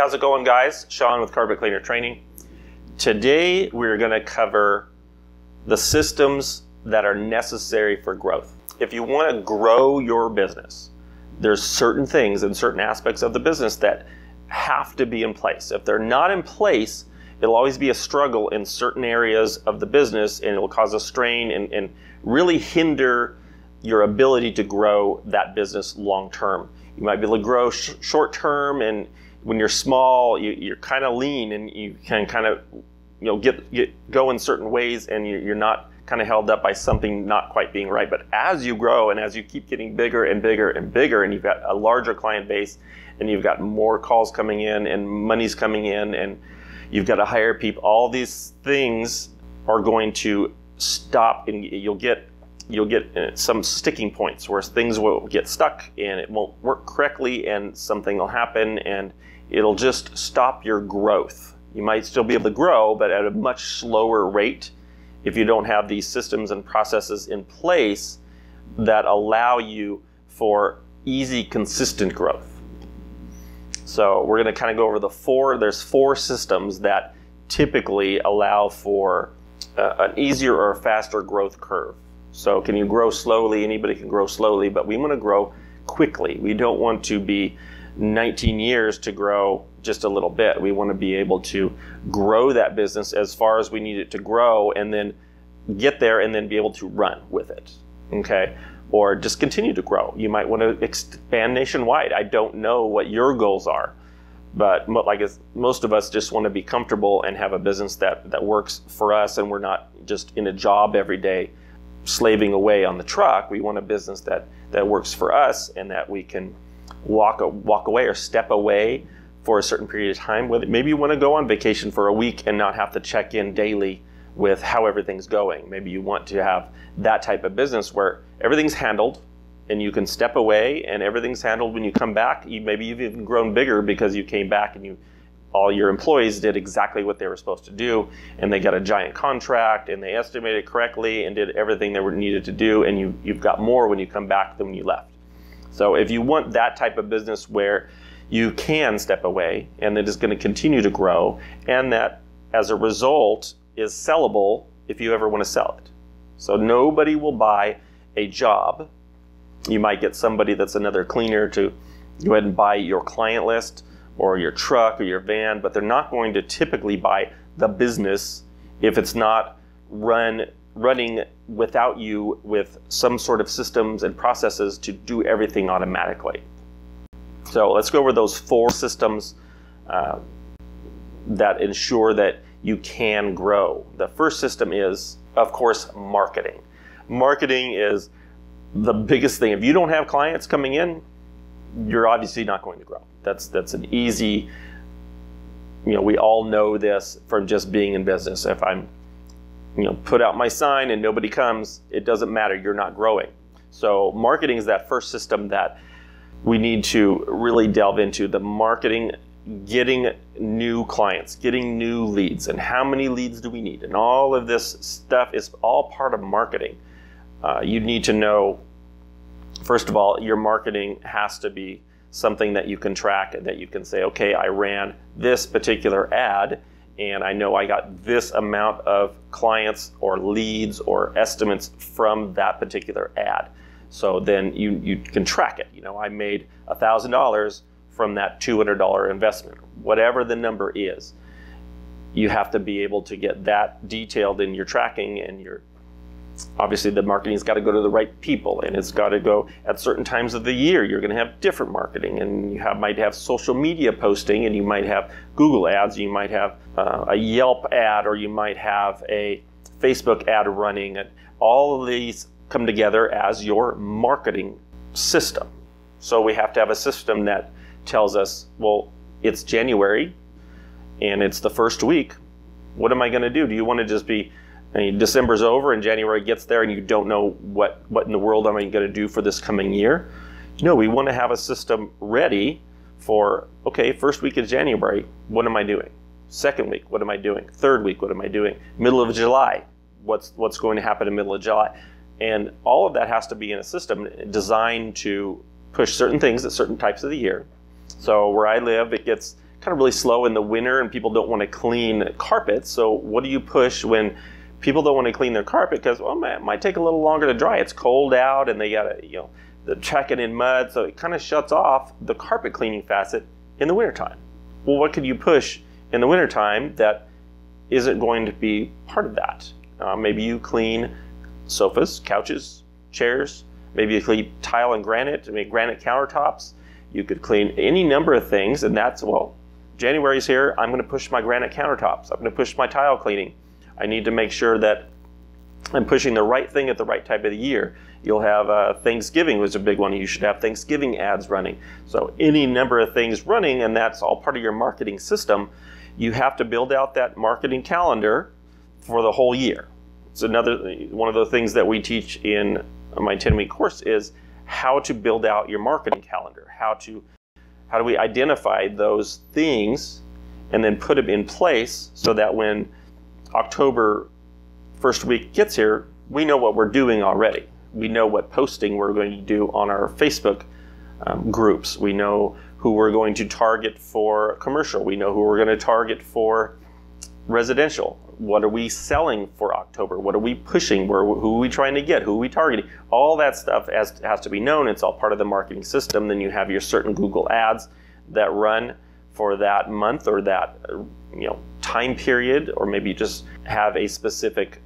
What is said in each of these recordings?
how's it going, guys? Sean with Carpet Cleaner Training. Today we're going to cover the systems that are necessary for growth. If you want to grow your business, there's certain things and certain aspects of the business that have to be in place. If they're not in place, it'll always be a struggle in certain areas of the business, and it'll cause a strain and really hinder your ability to grow that business long term. You might be able to grow short term, and when you're small, you're kind of lean, and you can kind of go in certain ways, and you're not kind of held up by something not quite being right. But as you grow and as you keep getting bigger and bigger and bigger, and you've got a larger client base, and you've got more calls coming in and money's coming in, and you've got to hire people, all these things are going to stop, and you'll get some sticking points where things will get stuck and it won't work correctly, and something will happen and it'll just stop your growth. You might still be able to grow, but at a much slower rate if you don't have these systems and processes in place that allow you for easy, consistent growth. So we're going to kind of go over there's four systems that typically allow for an easier or a faster growth curve. So can you grow slowly? Anybody can grow slowly, but we want to grow quickly. We don't want to be 19 years to grow just a little bit. We want to be able to grow that business as far as we need it to grow, and then get there and then be able to run with it, okay? Or just continue to grow. You might want to expand nationwide. I don't know what your goals are, but like most of us just want to be comfortable and have a business that works for us, and we're not just in a job every day slaving away on the truck. We want a business that works for us, and that we can walk away or step away for a certain period of time. Maybe you want to go on vacation for a week and not have to check in daily with how everything's going. Maybe you want to have that type of business where everything's handled and you can step away and everything's handled when you come back. Maybe you've even grown bigger because you came back and all your employees did exactly what they were supposed to do, and they got a giant contract, and they estimated correctly and did everything they were needed to do, and you've got more when you come back than when you left. So if you want that type of business where you can step away and it is going to continue to grow, and that as a result is sellable if you ever want to sell it. So nobody will buy a job. You might get somebody that's another cleaner to go ahead and buy your client list or your truck or your van, but they're not going to typically buy the business if it's not running without you with some sort of systems and processes to do everything automatically. So let's go over those four systems that ensure that you can grow. The first system is, of course, marketing. Marketing is the biggest thing. If you don't have clients coming in, you're obviously not going to grow. That's an easy, we all know this from just being in business. If I'm, put out my sign and nobody comes, it doesn't matter, you're not growing. So marketing is that first system that we need to really delve into. The marketing, getting new clients, getting new leads, and how many leads do we need? And all of this stuff is all part of marketing. You need to know, first of all, your marketing has to be something that you can track, and that you can say, okay, I ran this particular ad and I know I got this amount of clients or leads or estimates from that particular ad. So then you can track it. I made $1,000 from that $200 investment, whatever the number is. You have to be able to get that detailed in your tracking, and obviously the marketing's got to go to the right people, and it's got to go at certain times of the year. You're going to have different marketing, and you might have social media posting, and you might have Google ads, you might have a Yelp ad, or you might have a Facebook ad running, and all of these come together as your marketing system. So we have to have a system that tells us, well, it's January and it's the first week. What am I going to do? Do you want to just be, December's over and January gets there and you don't know what in the world am I going to do for this coming year? No, we want to have a system ready for, okay, first week of January, what am I doing? Second week, what am I doing? Third week, what am I doing? Middle of July, what's going to happen in the middle of July? And all of that has to be in a system designed to push certain things at certain types of the year. So where I live, it gets kind of really slow in the winter and people don't want to clean carpets. So what do you push when people don't want to clean their carpet? Because, well, it might take a little longer to dry. It's cold out and they got to, they're tracking in mud. So it kind of shuts off the carpet cleaning facet in the wintertime. Well, what could you push in the wintertime that isn't going to be part of that? Maybe you clean sofas, couches, chairs. Maybe you clean tile and granite, granite countertops. You could clean any number of things, and that's, well, January's here, I'm going to push my granite countertops. I'm going to push my tile cleaning. I need to make sure that I'm pushing the right thing at the right time of the year. You'll have Thanksgiving was a big one. You should have Thanksgiving ads running. So any number of things running, and that's all part of your marketing system. You have to build out that marketing calendar for the whole year. It's another one of the things that we teach in my 10-week course is how to build out your marketing calendar. How do we identify those things and then put them in place so that when October first week gets here, we know what we're doing already. We know what posting we're going to do on our Facebook groups. We know who we're going to target for commercial. We know who we're going to target for residential. What are we selling for October? What are we pushing? Who are we trying to get? Who are we targeting? All that stuff has to be known. It's all part of the marketing system. Then you have your certain Google ads that run for that month or that time period, or maybe you just have a specific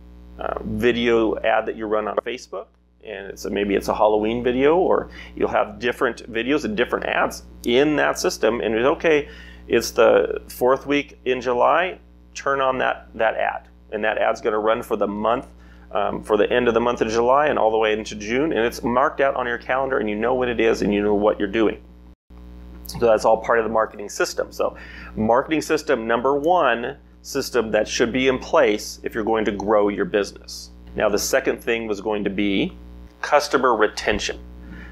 video ad that you run on Facebook, and maybe it's a Halloween video, or you'll have different videos and different ads in that system. And it's okay, it's the 4th week in July. Turn on that ad, and that ad's going to run for the month, for the end of the month of July and all the way into June, and it's marked out on your calendar, and you know what it is, and you know what you're doing. So that's all part of the marketing system. So marketing system number 1, system that should be in place if you're going to grow your business. Now the second thing was going to be customer retention.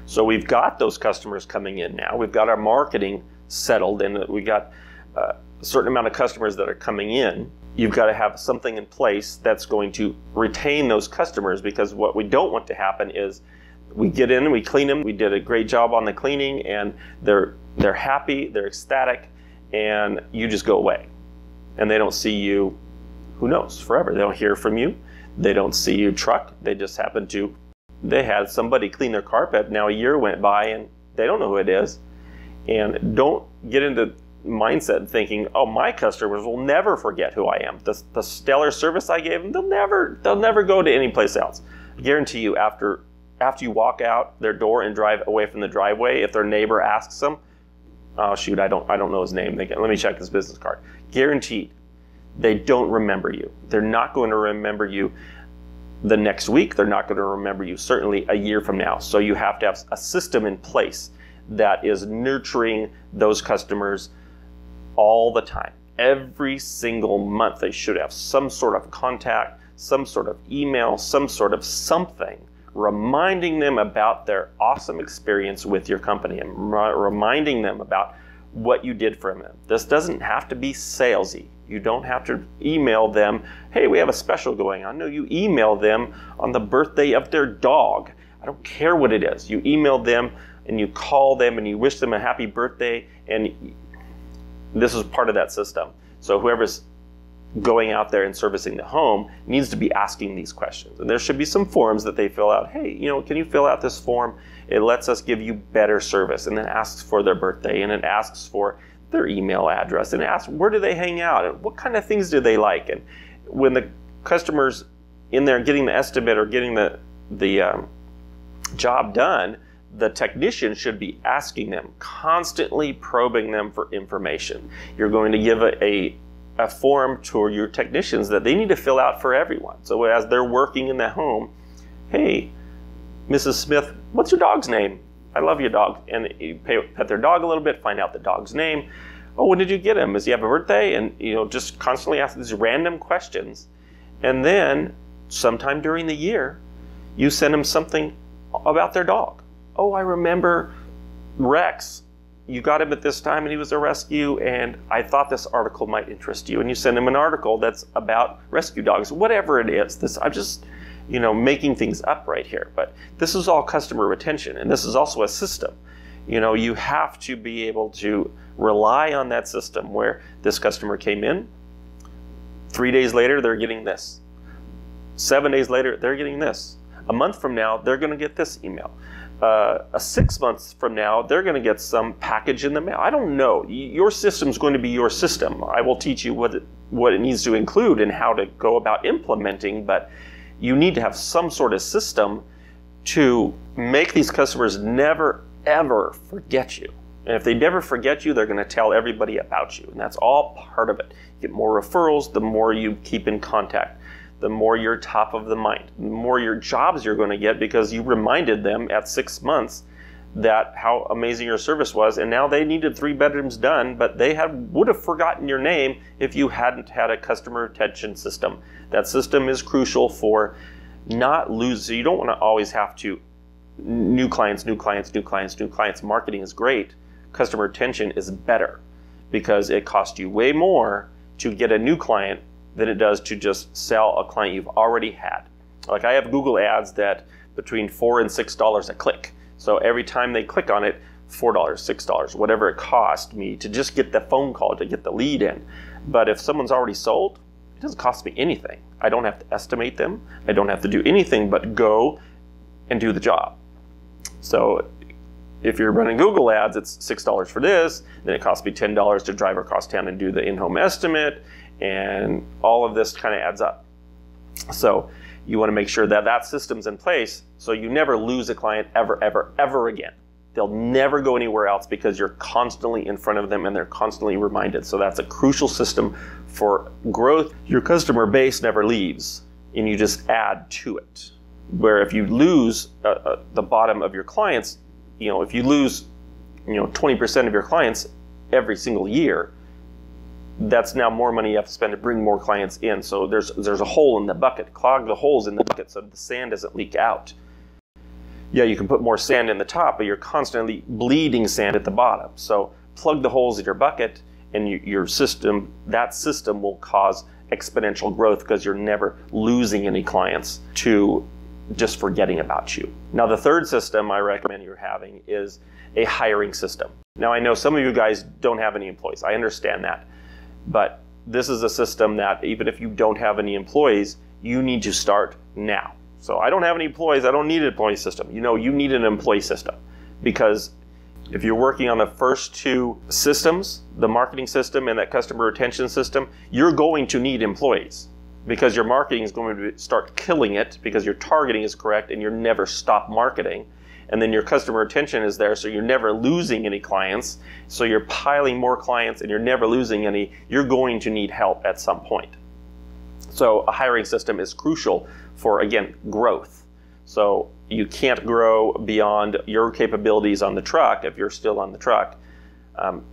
So we've got those customers coming in now. We've got our marketing settled, and we got a certain amount of customers that are coming in. You've got to have something in place that's going to retain those customers, because what we don't want to happen is we get in, we clean them, we did a great job on the cleaning, and they're happy, they're ecstatic, and you just go away. And they don't see you, who knows, forever. They don't hear from you. They don't see you truck. They just happen to, they had somebody clean their carpet. Now a year went by and they don't know who it is. And don't get into mindset thinking, oh, my customers will never forget who I am. The stellar service I gave them, they'll never go to any place else. I guarantee you, after you walk out their door and drive away from the driveway, if their neighbor asks them, oh shoot, I don't know his name, let me check his business card. Guaranteed, they don't remember you. They're not going to remember you the next week. They're not going to remember you certainly a year from now. So you have to have a system in place that is nurturing those customers all the time. Every single month they should have some sort of contact, some sort of email, some sort of something reminding them about their awesome experience with your company and reminding them about what you did for them. This doesn't have to be salesy. You don't have to email them, hey, we have a special going on. No, you email them on the birthday of their dog. I don't care what it is. You email them and you call them and you wish them a happy birthday, and this is part of that system. So whoever's going out there and servicing the home needs to be asking these questions. And there should be some forms that they fill out. Hey, can you fill out this form? It lets us give you better service. And then asks for their birthday, and it asks for their email address, and it asks where do they hang out and what kind of things do they like. And when the customer's in there getting the estimate or getting the job done, the technician should be asking them, constantly probing them for information. You're going to give a form to your technicians that they need to fill out for everyone. So as they're working in the home, hey, Mrs. Smith, what's your dog's name? I love your dog. And you pet their dog a little bit, find out the dog's name. Oh, when did you get him? Does he have a birthday? And just constantly ask these random questions. And then sometime during the year, you send them something about their dog. Oh, I remember Rex. You got him at this time and he was a rescue, and I thought this article might interest you. And you send him an article that's about rescue dogs, whatever it is. I'm just, making things up right here. But this is all customer retention, and this is also a system. You have to be able to rely on that system where this customer came in, 3 days later, they're getting this. 7 days later, they're getting this. A month from now, they're going to get this email. 6 months from now, they're going to get some package in the mail. I don't know. Your system's going to be your system. I will teach you what it needs to include and how to go about implementing, but you need to have some sort of system to make these customers never, ever forget you. And if they never forget you, they're going to tell everybody about you. And that's all part of it. You get more referrals, the more you keep in contact, the more you're top of the mind, the more your jobs you're going to get because you reminded them at 6 months that how amazing your service was. And now they needed 3 bedrooms done, but they would have forgotten your name if you hadn't had a customer retention system. That system is crucial for not lose. So you don't want to always have to new clients. Marketing is great. Customer retention is better because it costs you way more to get a new client than it does to just sell a client you've already had. Like I have Google ads that between $4 and $6 a click. So every time they click on it, $4, $6, whatever it cost me to just get the phone call, to get the lead in. But if someone's already sold, it doesn't cost me anything. I don't have to estimate them. I don't have to do anything but go and do the job. So if you're running Google ads, it's $6 for this, then it costs me $10 to drive across town and do the in-home estimate, and all of this kind of adds up. So you want to make sure that that system's in place so you never lose a client ever again. They'll never go anywhere else because you're constantly in front of them and they're constantly reminded. So that's a crucial system for growth. Your customer base never leaves and you just add to it. Where if you lose the bottom of your clients, if you lose 20% of your clients every single year, that's now more money you have to spend to bring more clients in. So there's a hole in the bucket. Clog the holes in the bucket so the sand doesn't leak out. Yeah, you can put more sand in the top, but you're constantly bleeding sand at the bottom. So plug the holes in your bucket, and that system will cause exponential growth because you're never losing any clients to just forgetting about you. Now, the third system I recommend you're having is a hiring system. Now, I know some of you guys don't have any employees. I understand that. But this is a system that even if you don't have any employees, you need to start now. So I don't have any employees. I don't need an employee system. You need an employee system because if you're working on the first 2 systems, the marketing system and that customer retention system, you're going to need employees because your marketing is going to start killing it because your targeting is correct and you're never stop marketing. And then your customer retention is there, so you're never losing any clients. So you're piling more clients and you're never losing any. You're going to need help at some point. So a hiring system is crucial for, again, growth. So you can't grow beyond your capabilities on the truck if you're still on the truck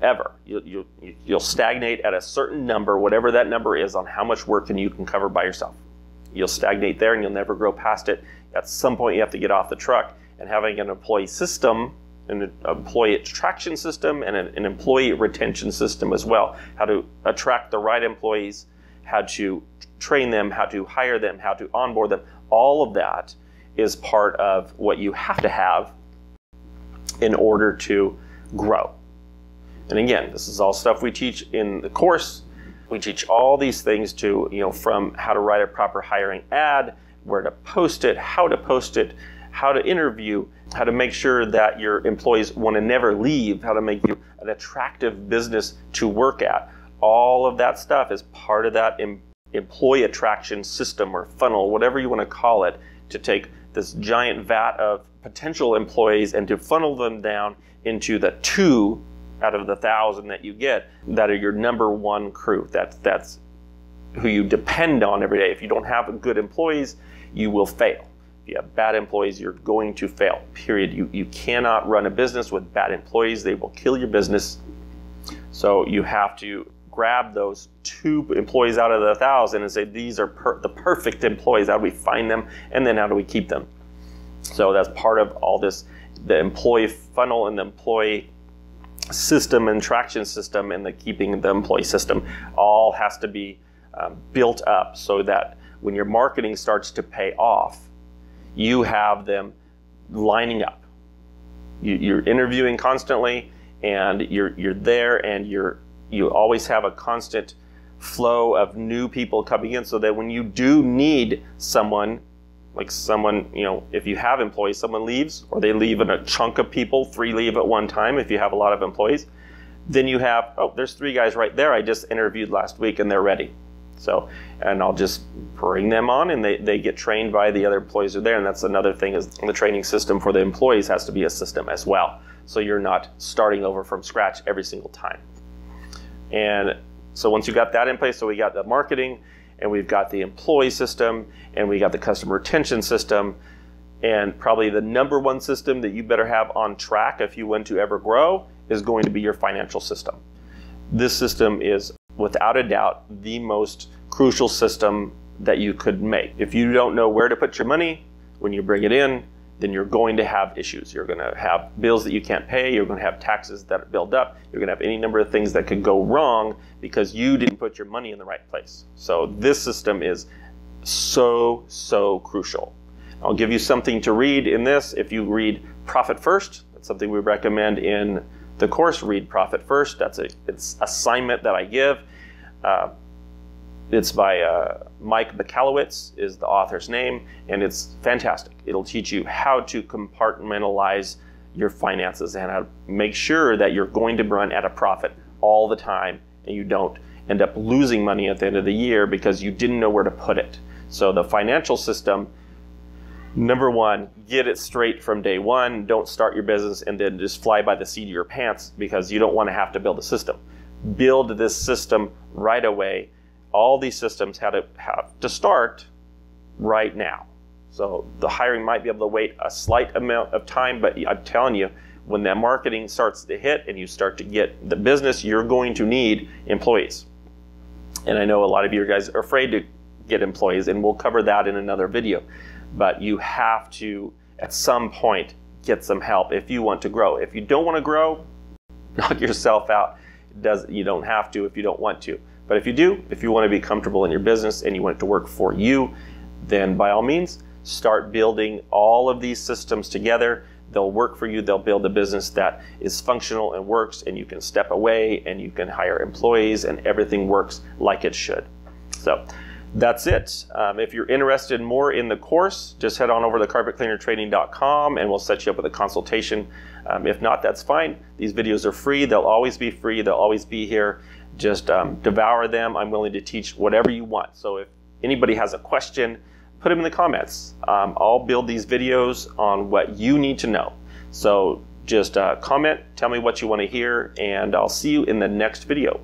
ever. You'll stagnate at a certain number, whatever that number is, on how much work you can cover by yourself. You'll stagnate there and you'll never grow past it. At some point you have to get off the truck. And having an employee system, an employee attraction system, and an employee retention system as well. How to attract the right employees, how to train them, how to hire them, how to onboard them. All of that is part of what you have to have in order to grow. And again, this is all stuff we teach in the course. We teach all these things from how to write a proper hiring ad, where to post it, how to interview, how to make sure that your employees want to never leave, how to make you an attractive business to work at. All of that stuff is part of that employee attraction system or funnel, whatever you want to call it, to take this giant vat of potential employees and to funnel them down into the 2 out of the 1,000 that you get that are your number 1 crew. That's who you depend on every day. If you don't have good employees, you will fail. If you have bad employees, you're going to fail, period. You cannot run a business with bad employees. They will kill your business. So you have to grab those 2 employees out of the 1,000 and say, these are the perfect employees. How do we find them? And then how do we keep them? So that's part of all this, the employee funnel and the employee system and traction system and the keeping the employee system all has to be built up so that when your marketing starts to pay off, you have them lining up. you're interviewing constantly, and you're there, and you always have a constant flow of new people coming in, so that when you do need someone, if you have employees, someone leaves, or they leave in a chunk of people, 3 leave at one time if you have a lot of employees, then you have, oh, there's 3 guys right there I just interviewed last week and they're ready. So, and I'll just bring them on, and they get trained by the other employees who are there. And that's another thing, is the training system for the employees has to be a system as well. So you're not starting over from scratch every single time. And so once you got that in place, so we got the marketing, and we've got the employee system, and we got the customer retention system, and probably the number 1 system that you better have on track if you want to ever grow is going to be your financial system. This system is, without a doubt, the most crucial system that you could make. If you don't know where to put your money when you bring it in, then you're going to have issues. You're going to have bills that you can't pay. You're going to have taxes that build up. You're going to have any number of things that could go wrong because you didn't put your money in the right place. So this system is so crucial. I'll give you something to read in this. If you read Profit First, that's something we recommend in the course. Read Profit First. It's assignment that I give. It's by Mike Michalowicz is the author's name, and it's fantastic. It'll teach you how to compartmentalize your finances and how to make sure that you're going to run at a profit all the time, and you don't end up losing money at the end of the year because you didn't know where to put it. So the financial system, number 1, get it straight from day 1. Don't start your business and then just fly by the seat of your pants, because you don't want to have to build a system. Build this system right away. All these systems have to start right now. So the hiring might be able to wait a slight amount of time, but I'm telling you, when that marketing starts to hit and you start to get the business, you're going to need employees. And I know a lot of you guys are afraid to get employees, and we'll cover that in another video. But you have to, at some point, get some help if you want to grow. If you don't want to grow, knock yourself out. You don't have to if you don't want to. But if you do, if you want to be comfortable in your business and you want it to work for you, then by all means, start building all of these systems together. They'll work for you. They'll build a business that is functional and works, and you can step away and you can hire employees, and everything works like it should. So that's it. If you're interested more in the course, just head on over to carpetcleanertraining.com and we'll set you up with a consultation. If not, that's fine. These videos are free. They'll always be free. They'll always be here. Just devour them. I'm willing to teach whatever you want. So if anybody has a question, put them in the comments. I'll build these videos on what you need to know. So just comment, tell me what you want to hear, and I'll see you in the next video.